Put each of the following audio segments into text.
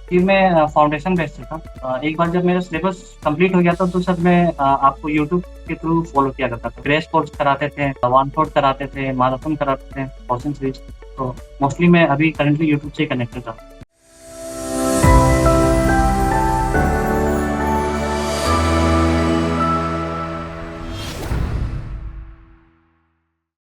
फिर मैं foundation based था। एक बार जब मेरा सिलेबस कंप्लीट हो गया था तो सर मैं आपको यूट्यूब के थ्रू फॉलो किया करता था। क्रैश कोर्स कराते थे, वन शॉट कराते थे, मैराथन कराते थे, क्वेश्चन सीरीज। तो मोस्टली मैं अभी करंटली यूट्यूब से कनेक्टेड था।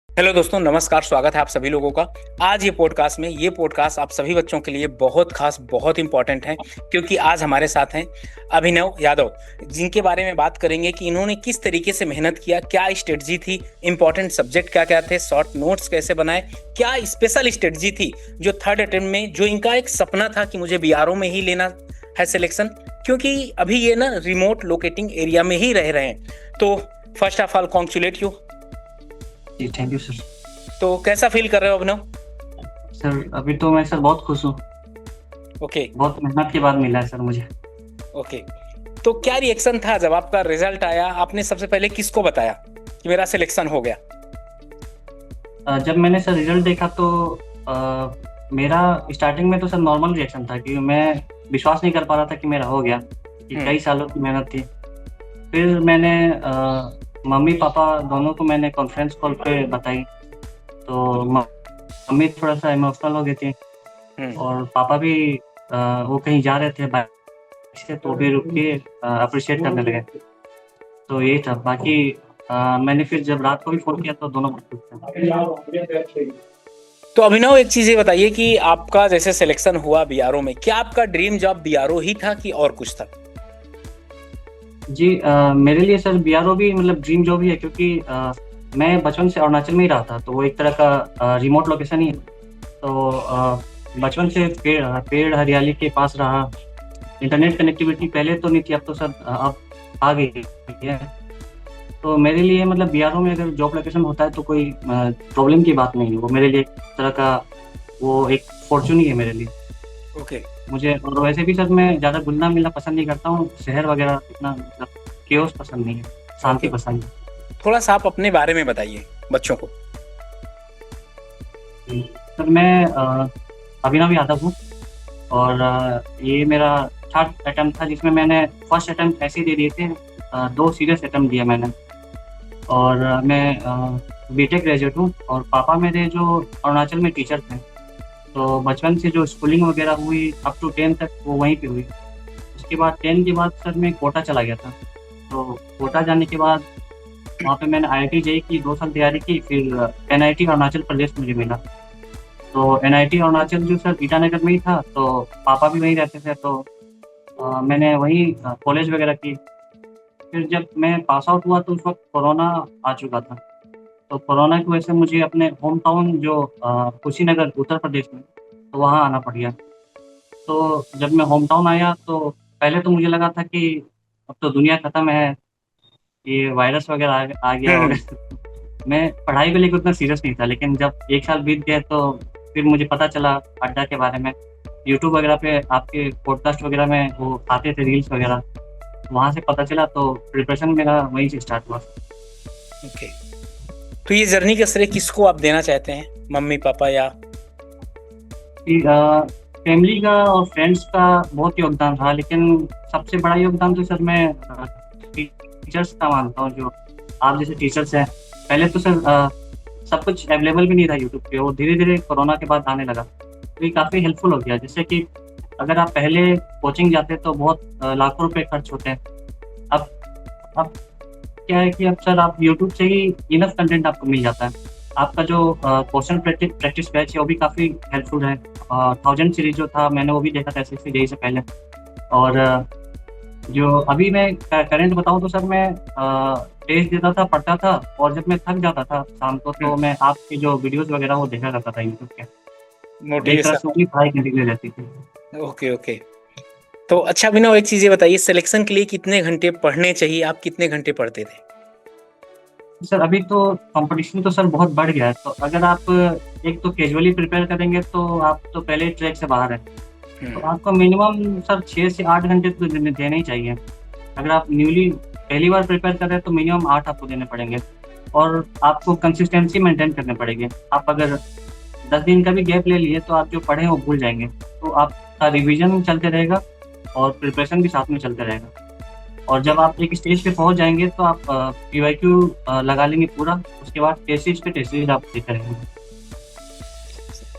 हेलो दोस्तों, नमस्कार। स्वागत है आप सभी लोगों का आज ये पॉडकास्ट आप सभी बच्चों के लिए बहुत खास, बहुत इंपॉर्टेंट है, क्योंकि आज हमारे साथ हैं अभिनव यादव, जिनके बारे में बात करेंगे कि इन्होंने किस तरीके से मेहनत किया, क्या स्ट्रेटजी थी, इंपॉर्टेंट सब्जेक्ट क्या क्या थे, शॉर्ट नोट्स कैसे बनाए, क्या स्पेशल स्ट्रेटजी थी जो थर्ड अटेम्प्ट में, जो इनका एक सपना था कि मुझे बीआरओ में ही लेना है सिलेक्शन, क्योंकि अभी ये ना रिमोट लोकेटिंग एरिया में ही रह रहे हैं। तो first of all congratulate you. जी थैंक यू सर। तो कैसा फील कर रहे हो अभिनव? सर अभी तो मैं सर बहुत खुश हूँ। ओके। बहुत मेहनत के बाद मिला है सर मुझे। ओके। तो क्या रिएक्शन था जब आपका रिजल्ट आया? आपने सबसे पहले किसको बताया कि मेरा सिलेक्शन हो गया? जब मैंने सर रिजल्ट देखा तो मेरा स्टार्टिंग में तो सर नॉर्मल रिएक्शन था, क्योंकि मैं विश्वास नहीं कर पा रहा था कि मेरा हो गया, कि कई सालों की मेहनत थी। फिर मैंने मम्मी पापा दोनों को मैंने कॉन्फ्रेंस कॉल पे बताई, तो मम्मी थोड़ा सा इमोशनल हो गई थी, और पापा भी वो कहीं जा रहे थे बाइक से, तो भी रुक के अप्रिशिएट करने लगे। तो यही था। बाकी मैंने फिर जब रात को भी फोन किया तो दोनों बहुत खुश थे। तो अभिनव, एक चीज ये बताइए कि आपका जैसे सिलेक्शन हुआ बीआरओ में, क्या आपका ड्रीम जॉब बीआरओ ही था कि और कुछ था? जी मेरे लिए सर बीआरओ भी मतलब ड्रीम जॉब ही है, क्योंकि मैं बचपन से अरुणाचल में ही रहा था, तो वो एक तरह का रिमोट लोकेशन ही है। तो बचपन से पेड़ हरियाली के पास रहा। इंटरनेट कनेक्टिविटी पहले तो नहीं थी, अब तो सर अब आ गई है। तो मेरे लिए मतलब बीआरओ में अगर जॉब लोकेशन होता है तो कोई प्रॉब्लम की बात नहीं है। वो मेरे लिए एक तरह का, वो एक फॉर्चून ही है मेरे लिए। ओके। मुझे और वैसे भी सर मैं ज़्यादा घुलना मिलना पसंद नहीं करता हूँ, शहर वगैरह इतना मतलब केओस पसंद नहीं है, शांति ओके। पसंद है। थोड़ा सा आप अपने बारे में बताइए बच्चों को। सर मैं अभिनव यादव हूँ, और ये मेरा थर्ड अटेम्प्ट था, जिसमें मैंने फर्स्ट अटेम्प्ट ऐसे ही दे दिए थे। दो सीरियस अटेम्प्ट दिए मैंने। और मैं बीटेक ग्रेजुएट हूँ, और पापा मेरे जो अरुणाचल में टीचर थे, तो बचपन से जो स्कूलिंग वगैरह हुई अप टू 10 तक वो वहीं पे हुई। उसके बाद 10 के बाद सर मैं कोटा चला गया था। तो कोटा जाने के बाद वहाँ पे मैंने आईआईटी जेईई की 2 साल तैयारी की। फिर एनआईटी अरुणाचल प्रदेश मुझे मिला। तो एनआईटी अरुणाचल जो सर ईटानगर में ही था, तो पापा भी वहीं रहते थे, तो मैंने वहीं कॉलेज वगैरह की। फिर जब मैं पास आउट हुआ तो उस वक्त कोरोना आ चुका था। तो कोरोना की वजह से मुझे अपने होम टाउन जो कुशीनगर उत्तर प्रदेश में, तो वहाँ आना पड़ गया। तो जब मैं होम टाउन आया तो पहले तो मुझे लगा था कि अब तो दुनिया ख़त्म है, ये वायरस वगैरह आ गया होगा। मैं पढ़ाई को लेकर उतना सीरियस नहीं था, लेकिन जब 1 साल बीत गए तो फिर मुझे पता चला अड्डा के बारे में। यूट्यूब वगैरह पे आपके पॉडकास्ट वगैरह में वो आते थे रील्स वगैरह, वहाँ से पता चला, तो प्रिपरेशन मेरा वहीं से स्टार्ट हुआ। ओके। तो ये जर्नी का श्रेय किसको आप देना चाहते हैं, मम्मी पापा या? फैमिली का और फ्रेंड्स का बहुत योगदान रहा, लेकिन सबसे बड़ा योगदान तो सर मैं टीचर्स का मानता हूँ। जो आप जैसे टीचर्स हैं, पहले तो सर सब कुछ अवेलेबल भी नहीं था यूट्यूब पे, वो धीरे धीरे कोरोना के बाद आने लगा, तो ये काफ़ी हेल्पफुल हो गया। जैसे कि अगर आप पहले कोचिंग जाते तो बहुत लाखों रुपए खर्च होते हैं। अब क्या है कि अब सर आप यूट्यूब से ही इनफ कंटेंट आपको मिल जाता है। आपका जो क्वेश्चन प्रैक्टिस बैच है वो भी काफ़ी हेल्पफुल है। 1000 सीरीज जो था मैंने वो भी देखा था एसएससी जेईई से पहले। और जो अभी मैं करंट बताऊँ तो सर मैं टेस्ट देता था, पढ़ता था, और जब मैं थक जाता था शाम को तो मैं आपके जो वीडियोस वगैरह वो देखा करता था यूट्यूब के। एक तरह मोटिवेशन। से पूरी पढ़ाई कंटिन्यू रहती थी। Okay okay. तो अच्छा अभिनव, एक चीज ये बताइए, सिलेक्शन के लिए कितने घंटे पढ़ने चाहिए? आप कितने घंटे पढ़ते थे? सर अभी तो कंपटीशन तो सर बहुत बढ़ गया है, तो अगर आप एक तो कैजुअली प्रिपेयर करेंगे तो आप तो पहले ट्रैक से बाहर है। तो आपको मिनिमम सर 6 से 8 घंटे तो देने ही चाहिए। अगर आप न्यूली पहली बार प्रिपेयर कर रहे हैं तो मिनिमम 8 आपको देने पड़ेंगे, और आपको कंसिस्टेंसी मेंटेन करने पड़ेंगे। आप अगर 10 दिन का भी गैप ले लिए तो आप जो पढ़े वो भूल जाएंगे। तो आप का रिवीजन चलते रहेगा और प्रिपरेशन भी साथ में चलते रहेगा। और जब आप एक स्टेज पे पहुंच जाएंगे तो आप पीवाईक्यू लगा लेंगे पूरा, उसके बाद टेस्टेज पे टेस्टेज आप देते रहेंगे।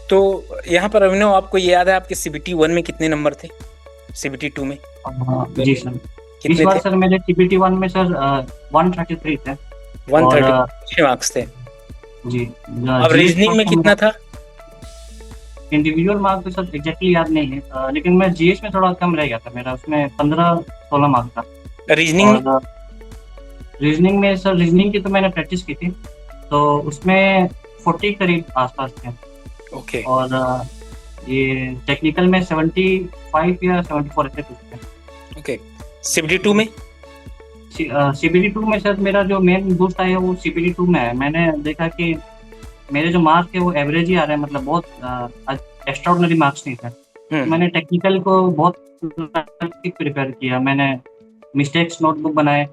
तो यहाँ पर अभिनव, आपको ये याद है आपके सीबीटी 1 में कितने नंबर थे, सीबीटी 2 में जी सर, इस कितने बार थे? सर मेरे सीबीटी 1 में सर 133 थे। 130 अच्छे मार्क्स थे। जी। अब रीजनिंग में कितना था? इंडिविजुअल मार्क्स तो सर एग्जैक्टली याद नहीं है, लेकिन मैं जीएस में थोड़ा कम रह गया था, मेरा उसमें 15-16 मार्क्स था। रीजनिंग में? और रीजनिंग में सर, रीजनिंग की तो मैंने प्रैक्टिस की थी, तो उसमें 40 करीब आसपास थे। ओके। और ये टेक्निकल में 75 या 74 ऐसे कुछ थे। ओके। सीबीटी 2 में? सीबीटी 2 में सर मेरा जो मेन बूस्ट आया वो सीबीटी 2 में है। मैंने देखा कि मेरे जो मार्क्स थे वो एवरेज ही आ रहे हैं, मतलब बहुत एक्स्ट्राऑर्डिनरी मार्क्स नहीं थे। मैंने टेक्निकल को बहुत प्रिपेयर किया, मैंने मिस्टेक्स नोटबुक बनाए,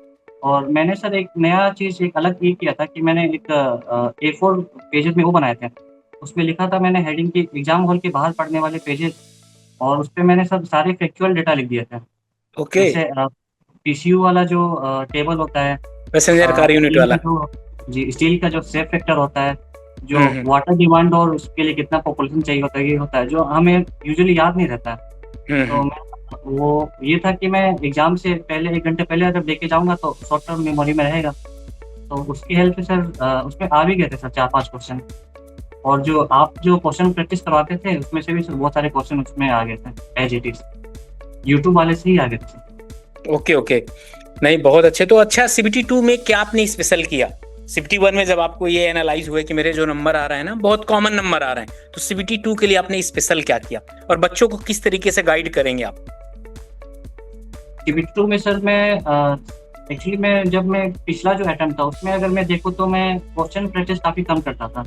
और मैंने सर एक नया चीज़ एक अलग ये किया था कि मैंने एक A4 पेजेस में वो बनाए थे, उसमें लिखा था मैंने हेडिंग की एग्जाम हॉल के बाहर पढ़ने वाले पेजेस, और उस पर मैंने सब सारे फैक्चुअल डेटा लिख दिए थे। ओके। जैसे पीसीयू वाला जो टेबल होता है, पैसेंजर कार यूनिट वाला। जी, स्टील का जो सेफ फैक्टर होता है, जो वाटर डिमांड और उसके लिए कितना पॉपुलेशन चाहिए होता है, ये होता है जो हमें यूजुअली याद नहीं रहता है। तो मैं वो ये था कि मैं एग्जाम से पहले 1 घंटे पहले अगर लेके जाऊंगा तो शॉर्ट टर्म मेमोरी में रहेगा। तो उसकी हेल्प से सर उसमें आ भी गए थे सर 4-5 क्वेश्चन, और जो क्वेश्चन प्रैक्टिस करवाते थे उसमें से भी सर बहुत सारे क्वेश्चन उसमें आ गए थे एज इट इज, यूट्यूब वाले से ही आ गए थे। ओके ओके, नहीं बहुत अच्छे। तो अच्छा, सीबीटी 2 में क्या आपने स्पेशल किया? सीबीटी 1 में जब आपको ये एनालाइज हुआ कि मेरे जो नंबर आ रहे हैं ना बहुत कॉमन नंबर आ रहे हैं, तो सीबीटी 2 के लिए आपने स्पेशल क्या किया और बच्चों को किस तरीके से गाइड करेंगे आप? सीबीटी 2 में सर मैं एक्चुअली मैं पिछला जो अटेम्प्ट था उसमें अगर मैं देखूँ तो मैं क्वेश्चन प्रैक्टिस काफी कम करता था।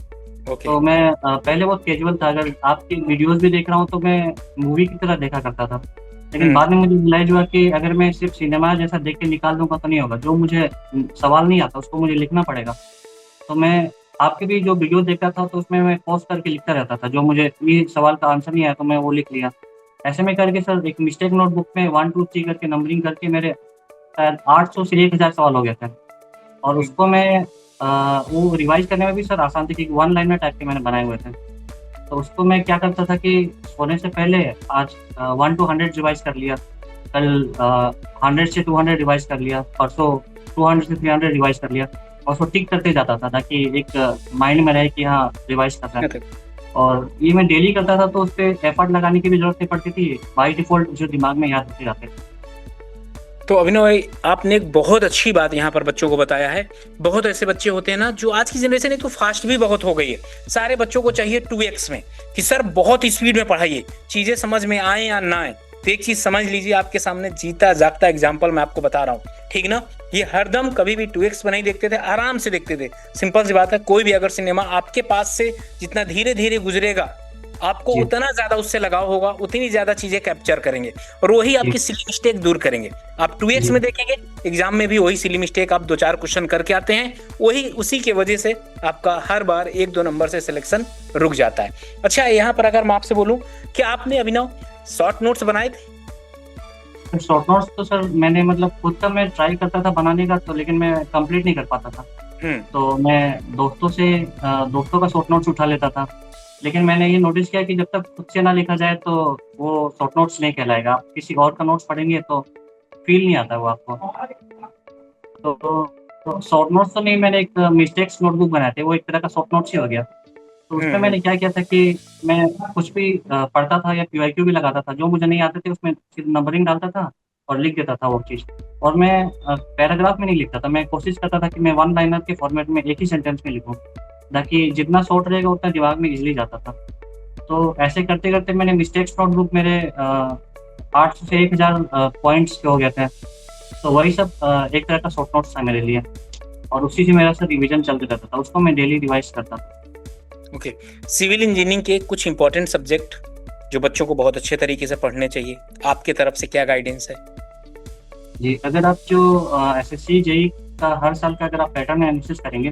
तो मैं पहले बहुत कैजुअल था, अगर आपकी वीडियोस भी देख रहा हूँ तो मैं मूवी की तरह देखा करता था। लेकिन बाद में मुझे रियलाइज हुआ कि अगर मैं सिर्फ सिनेमा जैसा देख के निकाल दूंगा तो नहीं होगा, जो मुझे सवाल नहीं आता उसको मुझे लिखना पड़ेगा। तो मैं आपके भी जो वीडियो देखता था तो उसमें मैं पॉज करके लिखता रहता था, जो मुझे ये सवाल का आंसर नहीं आया तो मैं वो लिख लिया। ऐसे में करके सर एक मिस्टेक नोटबुक में 1 2 3 करके नंबरिंग करके मेरे शायद 800 से 1000 सवाल हो गए थे। और उसको मैं वो रिवाइज करने में भी सर आसान थी, क्योंकि 1 लाइनर टाइप के मैंने बनाए हुए थे। तो उसको मैं क्या करता था कि सोने से पहले आज 1 to 100 रिवाइज कर लिया, कल 100 से 200 रिवाइज कर लिया, परसों 200 से 300 रिवाइज कर लिया, और उसको टिक करते जाता था ताकि एक माइंड में रहे कि हाँ रिवाइज कर रहा है। और ये मैं डेली करता था तो उस पर एफर्ट लगाने की भी जरूरत नहीं पड़ती थी, बाई डिफॉल्ट जो दिमाग में याद होते जाते थे। तो अभिनव भाई, आपने एक बहुत अच्छी बात यहाँ पर बच्चों को बताया है। बहुत ऐसे बच्चे होते हैं ना जो आज की जनरेशन एक तो फास्ट भी बहुत हो गई है, सारे बच्चों को चाहिए 2x में कि सर बहुत स्पीड में पढ़ाइए, चीजें समझ में आए या ना आए। तो एक चीज समझ लीजिए, आपके सामने जीता जागता एग्जाम्पल मैं आपको बता रहा हूँ, ठीक ना? ये हरदम कभी भी 2x में नहीं देखते थे, आराम से देखते थे। सिंपल सी बात है, कोई भी अगर सिनेमा आपके पास से जितना धीरे धीरे गुजरेगा आपको उतना ज्यादा उससे लगाव होगा, उतनी ज्यादा चीजें कैप्चर करेंगे, और वही आपकी सिली मिस्टेक दूर करेंगे। आप 2x में देखेंगे, एग्जाम में भी वही सिली मिस्टेक आप 2-4 क्वेश्चन करके आते हैं, वही उसी के वजह से आपका हर बार 1-2 नंबर से सिलेक्शन रुक जाता है। अच्छा, यहाँ पर अगर मैं आपसे बोलूं कि आपने अभिनव शॉर्ट नोट्स बनाए थे? शॉर्ट नोट्स तो सर मैंने मतलब खुद का मैं ट्राई करता था बनाने का, तो लेकिन मैं कंप्लीट नहीं कर पाता था। तो मैं दोस्तों का शॉर्ट नोट्स उठा लेता था, लेकिन मैंने ये नोटिस किया कि जब तक खुद से ना लिखा जाए तो वो शॉर्ट नोट्स नहीं कहलाएगा। आप किसी और का नोट्स पढ़ेंगे तो फील नहीं आता वो आपको। तो शॉर्ट नोट्स तो नहीं, मैंने एक मिस्टेक्स नोटबुक बनाए थे, वो एक तरह का शॉर्ट नोट्स ही हो गया। तो उसमें मैंने क्या किया था कि मैं कुछ भी पढ़ता था या पीवाईक्यू भी लगाता था, जो मुझे नहीं आते थे उसमें नंबरिंग डालता था और लिख देता था वो चीज़। और मैं पैराग्राफ में नहीं लिखता था, मैं कोशिश करता था कि मैं 1 लाइनर के फॉर्मेट में एक ही सेंटेंस में लिखूँ, ताकि जितना शॉर्ट रहेगा उतना दिमाग में इजीली जाता था। तो ऐसे करते करते मैंने मिस्टेक्स नोटबुक मेरे 800 से 1000 पॉइंट्स के हो गए थे। तो वही सब एक तरह का शॉर्ट नोट्स था मेरे लिए, और उसी से मेरा सर रिवीजन चलते रहता था, उसको मैं डेली रिवाइज करता था। ओके। सिविल इंजीनियरिंग के कुछ इंपॉर्टेंट सब्जेक्ट जो बच्चों को बहुत अच्छे तरीके से पढ़ने चाहिए, आपके तरफ से क्या गाइडेंस है? जी, अगर आप जो SSC JEE का हर साल का अगर आप पैटर्न एनालिसिस करेंगे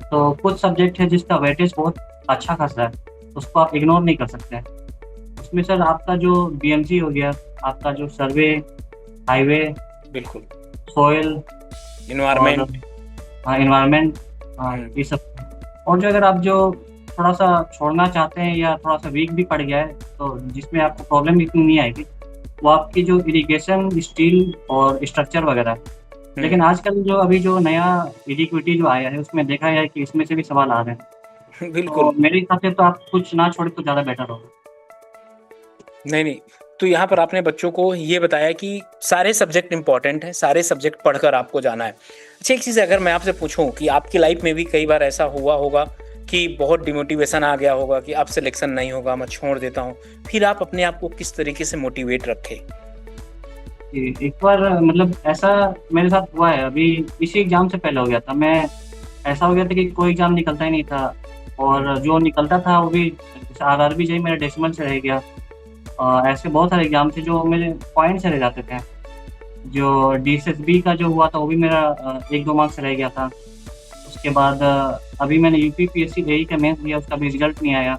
तो कुछ सब्जेक्ट है जिसका वेटेज बहुत अच्छा खासा है, उसको आप इग्नोर नहीं कर सकते हैं। उसमें सर आपका जो बीएमसी हो गया, आपका जो सर्वे, हाईवे, बिल्कुल। सोयल और इन्वायरमेंट। हाँ इन्वायरमेंट, हाँ हम्म। ये सब। और जो अगर आप जो थोड़ा सा छोड़ना चाहते हैं या थोड़ा सा वीक भी पड़ गया है, तो जिसमें आपको प्रॉब्लम इतनी नहीं आएगी, वो आपकी जो इरिगेशन, स्टील और स्ट्रक्चर वगैरह है। लेकिन आजकल जो अभी जो नया इडिक्विटी जो आया है, उसमें देखा गया है कि इसमें से भी सवाल आ रहे हैं। तो बिल्कुल। मेरे हिसाब से तो आप कुछ ना छोड़े तो ज़्यादा बेटर होगा। नहीं नहीं, तो यहाँ पर आपने बच्चों को ये बताया कि सारे सब्जेक्ट इंपॉर्टेंट हैं, सारे सब्जेक्ट पढ़कर आपको जाना है। अच्छा, एक चीज़ अगर मैं आपसे पूछूं कि आपकी लाइफ में भी कई बार ऐसा हुआ होगा कि बहुत डिमोटिवेशन आ गया होगा कि अब सिलेक्शन नहीं होगा, मैं छोड़ देता हूँ, फिर आप अपने आप को किस तरीके से मोटिवेट रखे? एक बार मतलब ऐसा मेरे साथ हुआ है, अभी इसी एग्जाम से पहले हो गया था। मैं ऐसा हो गया था कि कोई एग्जाम निकलता ही नहीं था, और जो निकलता था वो भी जैसे आरआरबी जेई मेरा डेसिमल से रह गया। ऐसे बहुत सारे एग्जाम थे जो मेरे पॉइंट से रह जाते थे। जो डीएसएसबी का जो हुआ था वो भी मेरा 1-2 मार्क्स से रह गया था। उसके बाद अभी मैंने यूपीपीएससी जेई का मेंस दिया, उसका भी रिजल्ट नहीं आया।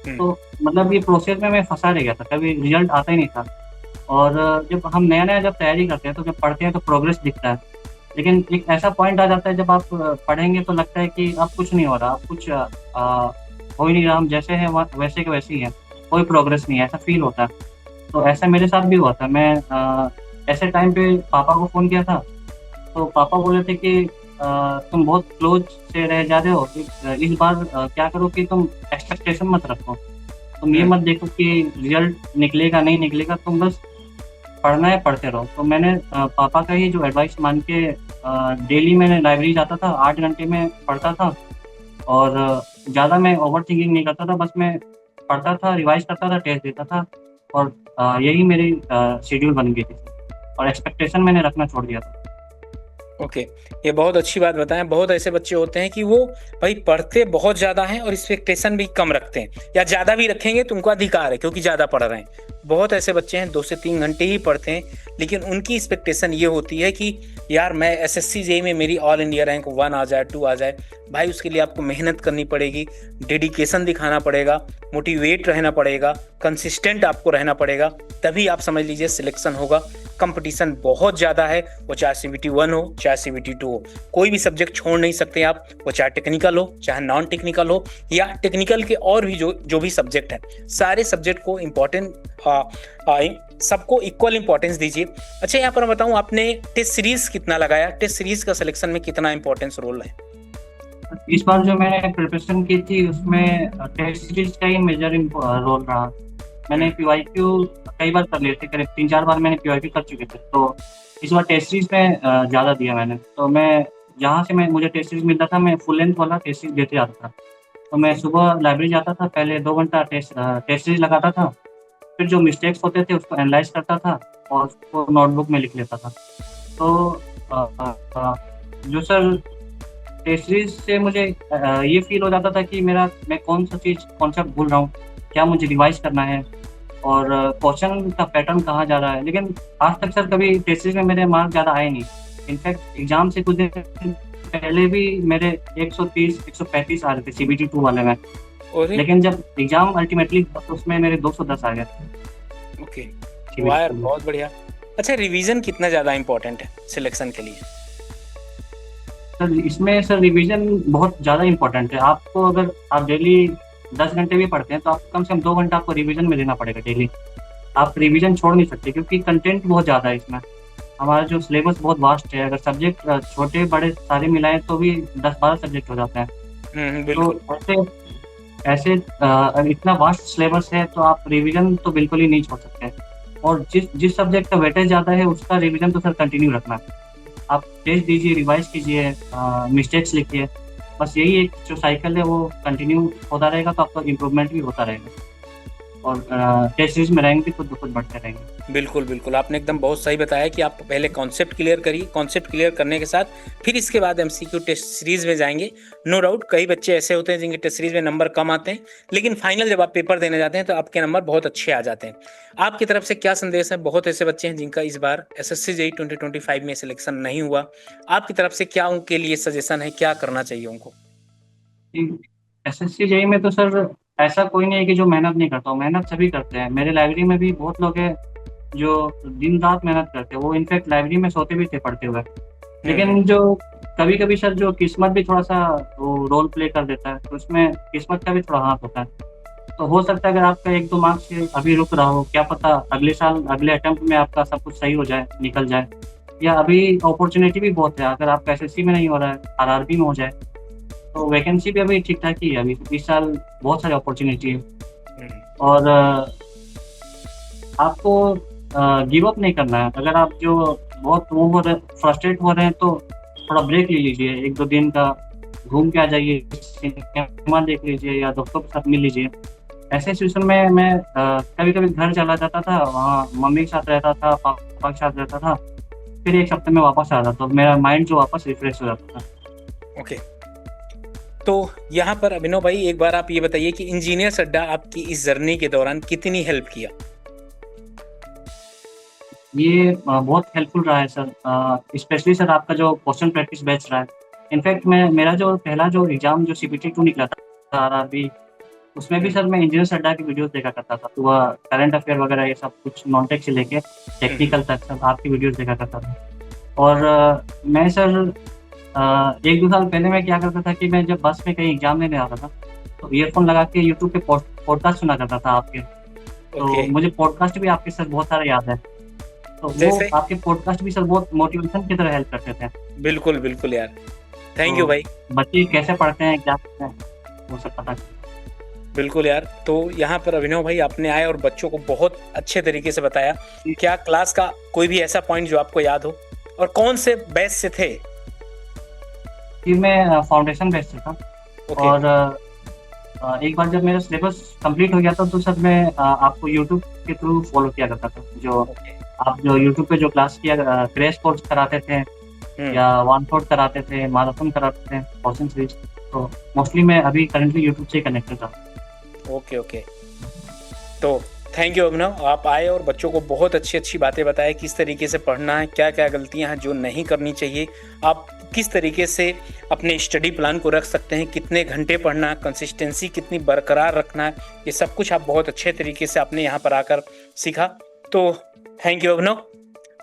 हम्म। तो मतलब ये प्रोसेस में मैं फंसा रह गया था, कभी रिजल्ट आता ही नहीं था। और जब हम नया नया जब तैयारी करते हैं तो जब पढ़ते हैं तो प्रोग्रेस दिखता है। लेकिन एक ऐसा पॉइंट आ जाता है जब आप पढ़ेंगे तो लगता है कि अब कुछ नहीं हो रहा, अब कुछ हो ही नहीं रहा, हम जैसे हैं वैसे के वैसे ही हैं, कोई प्रोग्रेस नहीं है, ऐसा फील होता है। तो ऐसा मेरे साथ भी हुआ था। मैं ऐसे टाइम पे पापा को फ़ोन किया था, तो पापा बोले थे कि तुम बहुत क्लोज से रह जा रहे हो, इस बार क्या करो कि तुम एक्सपेक्टेशन मत रखो, तुम ये हम्म। मत देखो कि रिजल्ट निकलेगा नहीं निकलेगा, तुम बस पढ़ना है, पढ़ते रहो। तो मैंने पापा का ही जो एडवाइस मान के डेली मैंने लाइब्रेरी जाता था, 8 घंटे में पढ़ता था। और ज़्यादा मैं ओवर थिंकिंग नहीं करता था, बस मैं पढ़ता था, रिवाइज करता था, टेस्ट देता था। और यही मेरी शेड्यूल बन गई थी। और एक्सपेक्टेशन मैंने रखना छोड़ दिया था। ओके, ये बहुत अच्छी बात बताएं। बहुत ऐसे बच्चे होते हैं कि वो भाई पढ़ते बहुत ज्यादा हैं और एक्सपेक्टेशन भी कम रखते हैं, या ज्यादा भी रखेंगे तो उनको अधिकार है क्योंकि ज्यादा पढ़ रहे हैं। बहुत ऐसे बच्चे हैं 2 से 3 घंटे ही पढ़ते हैं, लेकिन उनकी एक्सपेक्टेशन ये होती है कि यार मैं एसएससी जेई में मेरी ऑल इंडिया रैंक 1 आ जाए, 2 आ जाए। भाई उसके लिए आपको मेहनत करनी पड़ेगी, डेडिकेशन दिखाना पड़ेगा, मोटिवेट रहना पड़ेगा, कंसिस्टेंट आपको रहना पड़ेगा, तभी आप समझ लीजिए सिलेक्शन होगा। कंपटीशन बहुत ज़्यादा है, वो चाहे सीबीटी 1 हो चाहे सीबीटी 2 हो, कोई भी सब्जेक्ट छोड़ नहीं सकते आप, वो चाहे टेक्निकल हो चाहे नॉन टेक्निकल हो, या टेक्निकल के और भी जो जो भी सब्जेक्ट हैं, सारे सब्जेक्ट को इम्पोर्टेंट, सबको इक्वल इंपॉर्टेंस दीजिए। अच्छा, यहाँ पर मैं बताऊँ, आपने टेस्ट सीरीज कितना लगाया? टेस्ट सीरीज का सिलेक्शन में कितना इंपॉर्टेंस रोल है? इस बार जो मैंने प्रिपरेशन की थी उसमें टेस्ट सीरीज का ही मेजर रोल रहा। मैंने पीवाईक्यू कई बार कर लिए थे, करीब 3-4 बार मैंने पीवाईक्यू कर चुके थे। तो इस बार टेस्ट सीरीज में ज़्यादा दिया मैंने। तो मैं जहाँ से मैं मुझे टेस्ट सीरीज मिलता था, मैं फुल लेंथ वाला टेस्ट सीरीज देते जाता था। तो मैं सुबह लाइब्रेरी जाता था, पहले 2 घंटा टेस्ट सीरीज लगाता था, फिर जो मिस्टेक्स होते थे उसको एनालाइज करता था और उसको नोटबुक में लिख लेता था। तो जो सर टेस्ट सीरीज से मुझे ये फील हो जाता था कि मैं कौन सा चीज़ कॉन्सेप्ट भूल रहा हूँ, क्या मुझे रिवाइज करना है, और क्वेश्चन का पैटर्न कहाँ जा रहा है। लेकिन आज तक सर कभी टेस्ट सीरीज में मेरे मार्क्स ज़्यादा आए नहीं। इनफैक्ट एग्जाम से कुछ दिन पहले भी मेरे 130-135 आ रहे थे सीबीटी 2 वाले में। और लेकिन जब एग्जाम अल्टीमेटली तो उसमें मेरे 210 आ गए ओके, सीबीटी वायर 2 में। बहुत बढ़िया। अच्छा, रिवीजन कितना ज़्यादा इंपॉर्टेंट है सिलेक्शन के लिए? सर इसमें सर रिवीजन बहुत ज़्यादा इंपॉर्टेंट है। आपको अगर आप डेली 10 घंटे भी पढ़ते हैं तो आपको कम से कम 2 घंटा आपको रिवीजन में देना पड़ेगा डेली। आप रिवीजन छोड़ नहीं सकते क्योंकि कंटेंट बहुत ज़्यादा है इसमें। हमारा जो सिलेबस बहुत वास्ट है, अगर सब्जेक्ट छोटे बड़े सारे मिलाएं तो भी 10-12 सब्जेक्ट हो जाते हैं। तो बिल्कुल। ऐसे ऐसे इतना वास्ट सिलेबस है तो आप रिवीजन तो बिल्कुल ही नहीं छोड़ सकते। और जिस जिस सब्जेक्ट का वेटेज ज़्यादा है उसका रिवीजन तो सर कंटिन्यू रखना है। आप टेस्ट दीजिए, रिवाइज कीजिए, मिस्टेक्स लिखिए, बस यही एक जो साइकिल है वो कंटिन्यू होता रहेगा तो आपका इम्प्रूवमेंट भी होता रहेगा। और टेस्ट सीरीज में रैंक भी खुद ब खुद बढ़ते रहेंगे। बिल्कुल बिल्कुल, आपने एकदम बहुत सही बताया कि आप पहले कॉन्सेप्ट क्लियर करिए, कॉन्सेप्ट क्लियर करने के साथ फिर इसके बाद एमसीक्यू टेस्ट सीरीज में जाएंगे। नो डाउट कई बच्चे ऐसे होते हैं जिनके टेस्ट सीरीज में नंबर कम आते हैं, लेकिन फाइनल जब आप पेपर देने जाते हैं तो आपके नंबर बहुत अच्छे आ जाते हैं। आपकी तरफ से क्या संदेश है? बहुत ऐसे बच्चे हैं जिनका इस बार एसएससी जेईई 2025 में सिलेक्शन नहीं हुआ, आपकी तरफ से क्या उनके लिए सजेशन है, क्या करना चाहिए उनको? एसएससी जेई में तो सर ऐसा कोई नहीं है कि जो मेहनत नहीं करता हूँ, मेहनत सभी करते हैं। मेरे लाइब्रेरी में भी बहुत लोग हैं जो दिन रात मेहनत करते हैं, वो इनफैक्ट लाइब्रेरी में सोते भी थे पढ़ते हुए। हम्म। लेकिन जो कभी कभी सर जो किस्मत भी थोड़ा सा वो रोल प्ले कर देता है, तो उसमें किस्मत का भी थोड़ा हाथ होता है। तो हो सकता है अगर आपका एक दो मार्क्स से अभी रुक रहा हो, क्या पता अगले साल अगले अटेम्प्ट में आपका सब कुछ सही हो जाए, निकल जाए। या अभी अपॉर्चुनिटी भी बहुत है, अगर आपका एसएससी में नहीं हो रहा है, आरआरबी में हो जाए, तो वैकेंसी भी अभी ठीक ठाक ही है। अभी इस साल बहुत सारी अपॉर्चुनिटी है। हम्म। और आपको गिव अप नहीं करना है। अगर आप जो बहुत वो हो रहे फ्रस्ट्रेट हो रहे हैं, तो थोड़ा ब्रेक ले लीजिए, एक दो दिन का घूम के आ जाइए, सिनेमा देख लीजिए या दोस्तों के साथ मिल लीजिए। ऐसे सिचुएशन में मैं कभी कभी घर चला जाता था, वहाँ मम्मी के साथ रहता था, पापा के साथ रहता था, फिर एक हफ्ते में वापस आता था, तो मेरा माइंड जो वापस रिफ्रेश हो जाता था। ओके, तो यहाँ पर अभिनव भाई एक बार आप ये बताइए कि इंजीनियर अड्डा आपकी इस जर्नी के दौरान कितनी हेल्प किया? ये बहुत हेल्पफुल रहा है सर, स्पेशली सर आपका जो क्वेश्चन प्रैक्टिस बैच रहा है। इनफैक्ट मैं मेरा जो पहला जो एग्जाम जो CPT 2 निकला था आरआरबी, उसमें भी हम्म। सर मैं इंजीनियर अड्डा की वीडियोस देखा करता था। तो वह करंट अफेयर वगैरह ये सब कुछ नॉन टेक से लेके हम्म। टेक्निकल तक सब आपकी वीडियोस देखा करता था। और मैं सर एक दो साल पहले मैं क्या करता था कि मैं जब बस में कहीं एग्जाम देने आता था, तो ईयरफोन लगा के यूट्यूब पे पॉडकास्ट सुना करता था आपके। तो ओके। मुझे पॉडकास्ट भी आपके सर बहुत सारे याद है। तो वो जैसे? आपके पॉडकास्ट भी सर बहुत मोटिवेशन की तरह हेल्प करते थे। बिल्कुल बिल्कुल यार, थैंक यू तो भाई। बच्चे कैसे पढ़ते हैं, क्या करते हैं, वो सब पता चलता बिल्कुल यार, तो यहाँ पर अभिनव भाई आपने आए और बच्चों को बहुत अच्छे तरीके से बताया। है। क्या क्लास का कोई भी ऐसा पॉइंट जो आपको याद हो, और कौन से बैच से थे? फिर मैं फाउंडेशन बेच था। ओके। और एक बार जब मेरा सिलेबस कंप्लीट हो गया था, तो सर मैं आपको यूट्यूब के थ्रू फॉलो किया करता था। जो ओके। आप जो यूट्यूब पे जो क्लास किया क्रैश कोर्स कराते थे, हम्म। या वन शॉट कराते थे, मैराथन कराते थे, क्वेश्चन सीरीज, तो मोस्टली मैं अभी करंटली यूट्यूब से कनेक्टेड था। ओके। ओके, तो थैंक यू अभिनव, आप आए और बच्चों को बहुत अच्छी अच्छी बातें बताए, किस तरीके से पढ़ना है, क्या क्या गलतियां हैं जो नहीं करनी चाहिए, आप किस तरीके से अपने स्टडी प्लान को रख सकते हैं, कितने घंटे पढ़ना है, कंसिस्टेंसी कितनी बरकरार रखना है, ये सब कुछ आप बहुत अच्छे तरीके से आपने यहाँ पर आकर सीखा। तो थैंक यू अभिनव।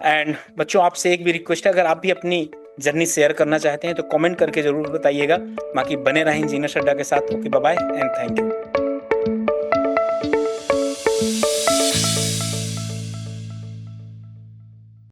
एंड बच्चों, आपसे एक भी रिक्वेस्ट है, अगर आप भी अपनी जर्नी शेयर करना चाहते हैं तो कमेंट करके जरूर बताइएगा। बाकी बने रहें इंजीनियर अड्डा के साथ। Okay, bye bye and thank you.